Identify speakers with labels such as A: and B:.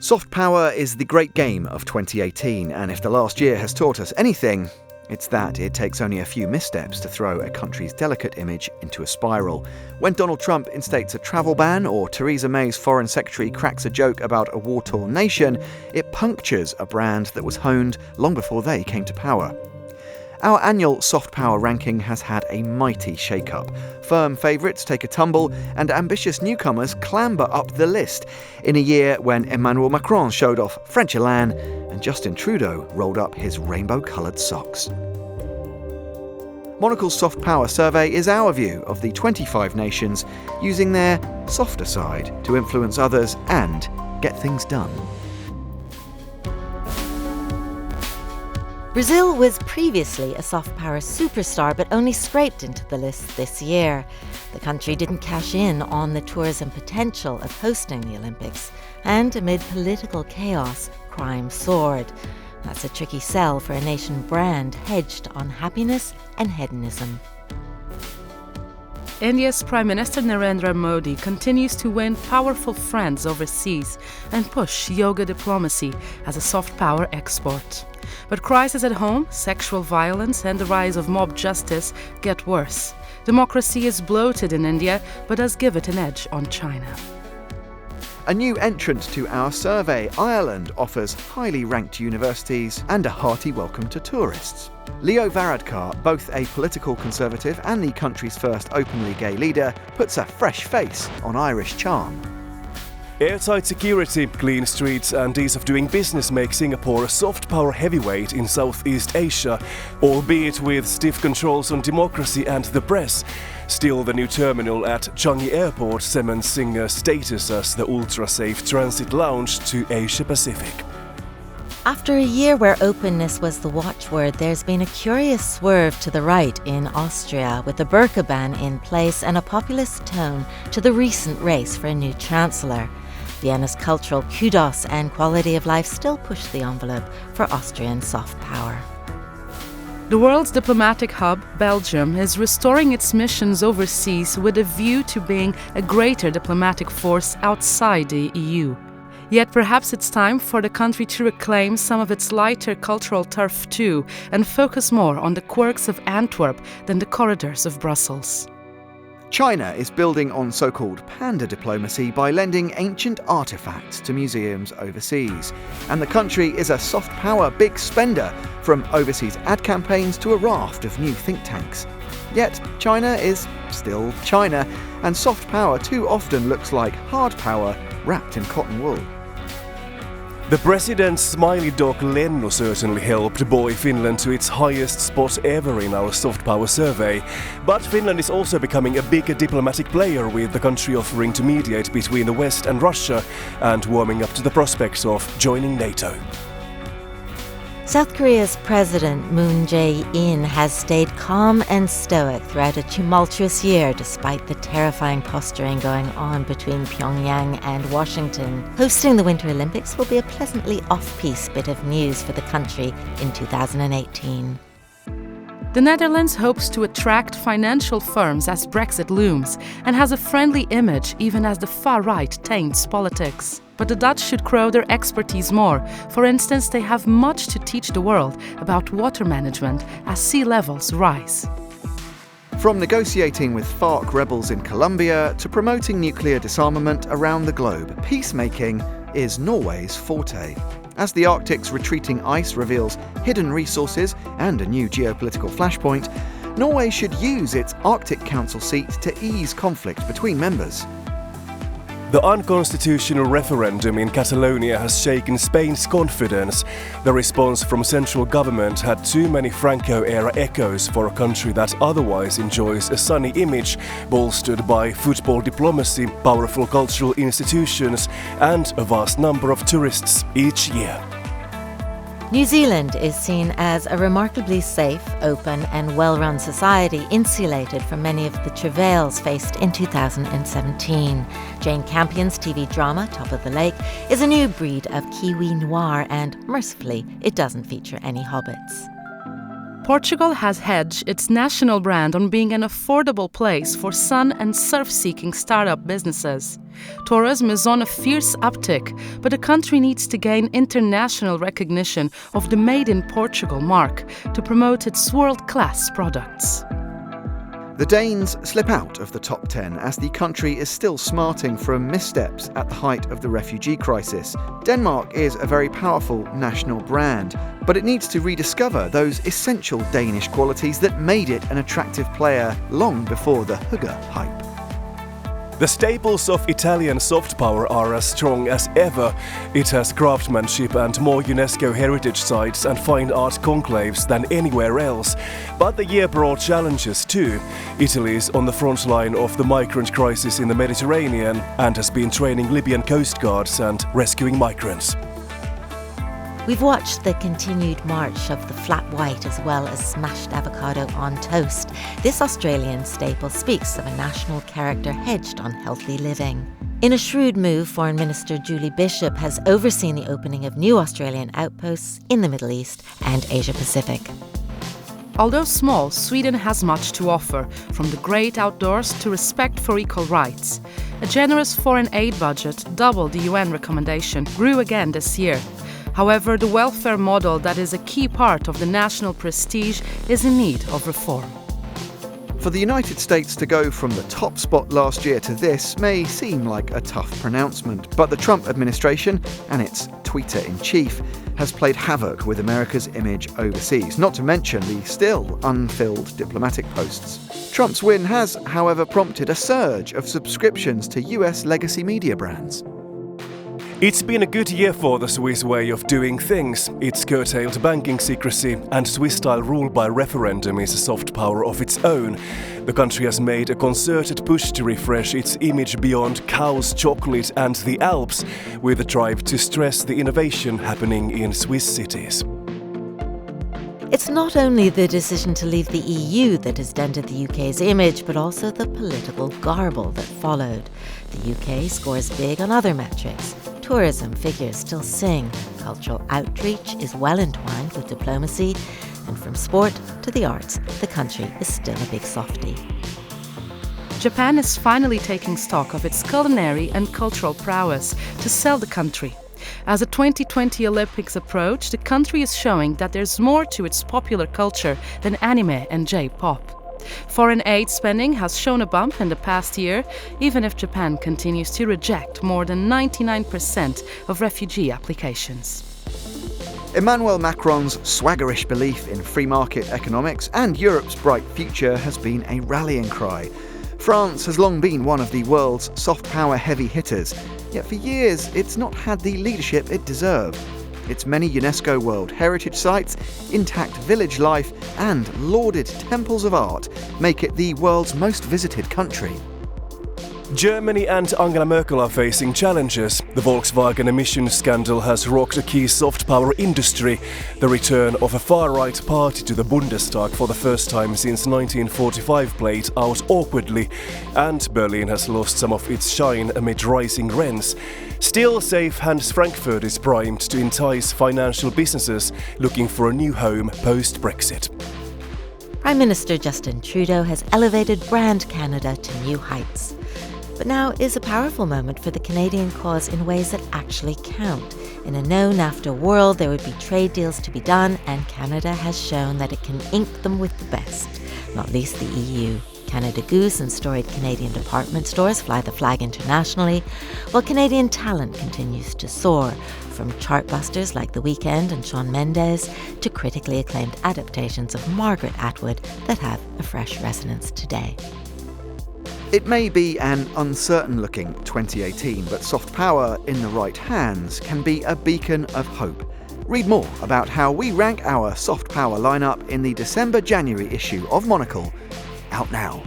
A: Soft power is the great game of 2018, and if the last year has taught us anything, it's that it takes only a few missteps to throw a country's delicate image into a spiral. When Donald Trump instates a travel ban or Theresa May's foreign secretary cracks a joke about a war-torn nation, it punctures a brand that was honed long before they came to power. Our annual soft power ranking has had a mighty shake-up. Firm favourites take a tumble, and ambitious newcomers clamber up the list in a year when Emmanuel Macron showed off French élan and Justin Trudeau rolled up his rainbow-coloured socks. Monocle's soft power survey is our view of the 25 nations using their softer side to influence others and get things done.
B: Brazil was previously a soft power superstar, but only scraped into the list this year. The country didn't cash in on the tourism potential of hosting the Olympics, and amid political chaos, crime soared. That's a tricky sell for a nation brand hedged on happiness and hedonism.
C: India's Prime Minister Narendra Modi continues to win powerful friends overseas and push yoga diplomacy as a soft power export. But crises at home, sexual violence and the rise of mob justice get worse. Democracy is bloated in India, but does give it an edge on China.
A: A new entrant to our survey, Ireland, offers highly ranked universities and a hearty welcome to tourists. Leo Varadkar, both a political conservative and the country's first openly gay leader, puts a fresh face on Irish charm.
D: Airtight security, clean streets and ease of doing business make Singapore a soft power heavyweight in Southeast Asia, albeit with stiff controls on democracy and the press. Still, the new terminal at Changi Airport cements Singa's status as the ultra-safe transit lounge to Asia-Pacific.
B: After a year where openness was the watchword, there's been a curious swerve to the right in Austria, with the burqa ban in place and a populist tone to the recent race for a new chancellor. Vienna's cultural kudos and quality of life still push the envelope for Austrian soft power.
C: The world's diplomatic hub, Belgium, is restoring its missions overseas with a view to being a greater diplomatic force outside the EU. Yet perhaps it's time for the country to reclaim some of its lighter cultural turf too and focus more on the quirks of Antwerp than the corridors of Brussels.
A: China is building on so-called panda diplomacy by lending ancient artefacts to museums overseas. And the country is a soft power big spender, from overseas ad campaigns to a raft of new think tanks. Yet China is still China, and soft power too often looks like hard power wrapped in cotton wool.
D: The president's smiley dog Lenno certainly helped buoy Finland to its highest spot ever in our soft power survey. But Finland is also becoming a bigger diplomatic player, with the country offering to mediate between the West and Russia and warming up to the prospects of joining NATO.
B: South Korea's President Moon Jae-in has stayed calm and stoic throughout a tumultuous year despite the terrifying posturing going on between Pyongyang and Washington. Hosting the Winter Olympics will be a pleasantly off-piece bit of news for the country in 2018.
C: The Netherlands hopes to attract financial firms as Brexit looms and has a friendly image even as the far right taints politics. But the Dutch should grow their expertise more. For instance, they have much to teach the world about water management as sea levels rise.
A: From negotiating with FARC rebels in Colombia to promoting nuclear disarmament around the globe, peacemaking is Norway's forte. As the Arctic's retreating ice reveals hidden resources and a new geopolitical flashpoint, Norway should use its Arctic Council seat to ease conflict between members.
D: The unconstitutional referendum in Catalonia has shaken Spain's confidence. The response from central government had too many Franco-era echoes for a country that otherwise enjoys a sunny image, bolstered by football diplomacy, powerful cultural institutions, and a vast number of tourists each year.
B: New Zealand is seen as a remarkably safe, open and well-run society, insulated from many of the travails faced in 2017. Jane Campion's TV drama, Top of the Lake, is a new breed of Kiwi noir and, mercifully, it doesn't feature any hobbits.
C: Portugal has hedged its national brand on being an affordable place for sun and surf-seeking startup businesses. Tourism is on a fierce uptick, but the country needs to gain international recognition of the Made in Portugal mark to promote its world-class products.
A: The Danes slip out of the top 10 as the country is still smarting from missteps at the height of the refugee crisis. Denmark is a very powerful national brand, but it needs to rediscover those essential Danish qualities that made it an attractive player long before the hygge hype.
D: The staples of Italian soft power are as strong as ever. It has craftsmanship and more UNESCO heritage sites and fine art conclaves than anywhere else. But the year brought challenges too. Italy is on the front line of the migrant crisis in the Mediterranean and has been training Libyan coast guards and rescuing migrants.
B: We've watched the continued march of the flat white as well as smashed avocado on toast. This Australian staple speaks of a national character hedged on healthy living. In a shrewd move, Foreign Minister Julie Bishop has overseen the opening of new Australian outposts in the Middle East and Asia Pacific.
C: Although small, Sweden has much to offer, from the great outdoors to respect for equal rights. A generous foreign aid budget, double the UN recommendation, grew again this year. However, the welfare model that is a key part of the national prestige is in need of reform.
A: For the United States to go from the top spot last year to this may seem like a tough pronouncement, but the Trump administration and its tweeter-in-chief has played havoc with America's image overseas, not to mention the still unfilled diplomatic posts. Trump's win has, however, prompted a surge of subscriptions to US legacy media brands.
D: It's been a good year for the Swiss way of doing things. It's curtailed banking secrecy, and Swiss-style rule by referendum is a soft power of its own. The country has made a concerted push to refresh its image beyond cows, chocolate and the Alps, with a drive to stress the innovation happening in Swiss cities.
B: It's not only the decision to leave the EU that has dented the UK's image, but also the political garble that followed. The UK scores big on other metrics. Tourism figures still sing, cultural outreach is well entwined with diplomacy, and from sport to the arts, the country is still a big softie.
C: Japan is finally taking stock of its culinary and cultural prowess to sell the country. As the 2020 Olympics approach, the country is showing that there's more to its popular culture than anime and J-pop. Foreign aid spending has shown a bump in the past year, even if Japan continues to reject more than 99% of refugee applications.
A: Emmanuel Macron's swaggerish belief in free market economics and Europe's bright future has been a rallying cry. France has long been one of the world's soft power heavy hitters, yet for years it's not had the leadership it deserved. Its many UNESCO World Heritage Sites, intact village life and lauded temples of art make it the world's most visited country.
D: Germany and Angela Merkel are facing challenges. The Volkswagen emissions scandal has rocked a key soft power industry. The return of a far-right party to the Bundestag for the first time since 1945 played out awkwardly, and Berlin has lost some of its shine amid rising rents. Still, safe hands Frankfurt is primed to entice financial businesses looking for a new home post-Brexit.
B: Prime Minister Justin Trudeau has elevated brand Canada to new heights. But now is a powerful moment for the Canadian cause in ways that actually count. In a no-NAFTA world, there would be trade deals to be done, and Canada has shown that it can ink them with the best, not least the EU. Canada Goose and storied Canadian department stores fly the flag internationally, while Canadian talent continues to soar, from chartbusters like The Weeknd and Shawn Mendes to critically acclaimed adaptations of Margaret Atwood that have a fresh resonance today.
A: It may be an uncertain-looking 2018, but soft power in the right hands can be a beacon of hope. Read more about how we rank our soft power lineup in the December-January issue of Monocle, out now.